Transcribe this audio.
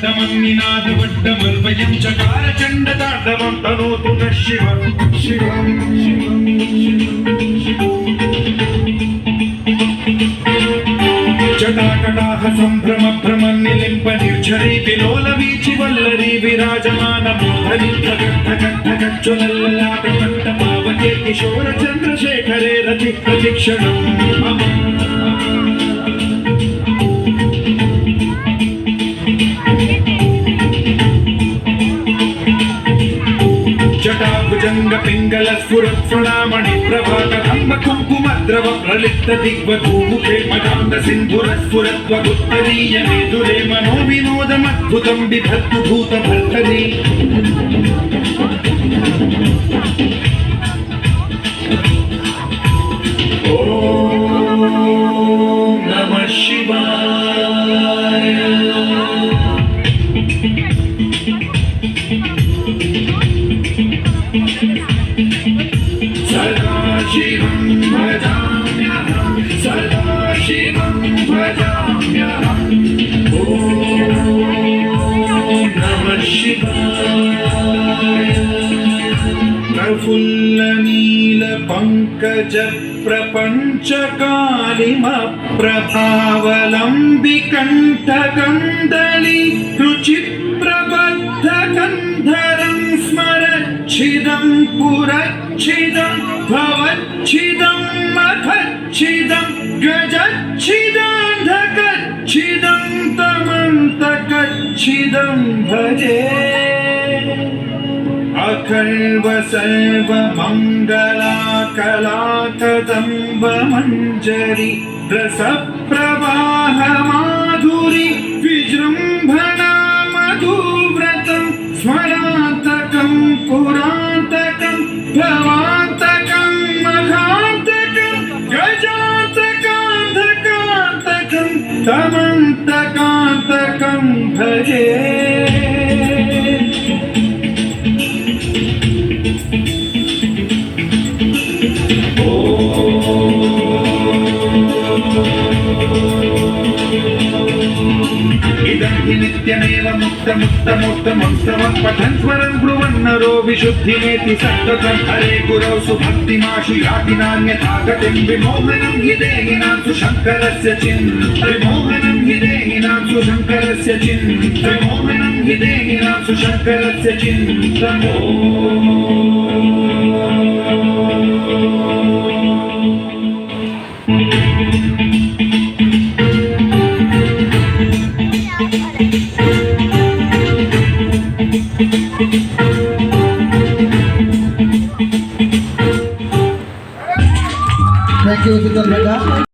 निनादवड्डमर्वयं चकारचण्डताण्डवं तनोतु नः शिवं शिवं शिवं जटाकटाह सम्भ्रम भ्रमन्निलिम्प निर्झरी विलोलवीचि वल्लरी विराजमानमोहरि धगद्धगद्धगज्ज्वलल्ललाटमट्टमावके किशोर चन्द्रशेखरे रति प्रतिक्षणम् जटाभुजंग पिंगल स्फुरत्फुणामणि प्रभाकरंब कुंकुमद्रव प्रलिप्त दिग्वधूमुखे मदान्ध सिन्धुरस्फुरत्वगुत्तरीय मेधुरे मनो विनोदमद्भुतं बिभर्तु भूतभर्तरी ॐ नमः शिवाय सदाशिवं भजाम्यहं सदाशिवं भजाम्यहं ॐ नमः शिवाय प्रफुल्लनीलपङ्कजप्रपञ्चकालिमप्रभावलम्बिकण्ठकन्दली रुचिप्रबद्धकन्धरं स्मरच्छिदं पुरच्छिदं भवच्छिदं मखच्छिदं गजच्छिदान्धकच्छिदं तमन्तकच्छिदं भजे अखल्व सर्वमङ्गलाकलाकदम्ब मञ्जरी रसप्रवाह माधुरी विजृम्भणा मधुव्रतं स्मरान्तकं पुरान्तकं भवान्तकं मघान्तकं गजान्तकान्धकान्तकं तमन्तकान्तकं भजे इदं हि नित्यमेव मुक्तमुत्तमोत्तमं स्तवं पठन् स्वरं ब्रुवन्नरो विशुद्धिमेति सन्ततं हरे गुरौ सुभक्तिमाशु याति नान्यथा गतिं विमोहनं हि देहिनां सुशङ्करस्य विमोहनं हि देहिनां सुशङ्करस्य विमोहनं हि देहिनां सुशङ्करस्य चिन्तनम् Thank you, Siddharth.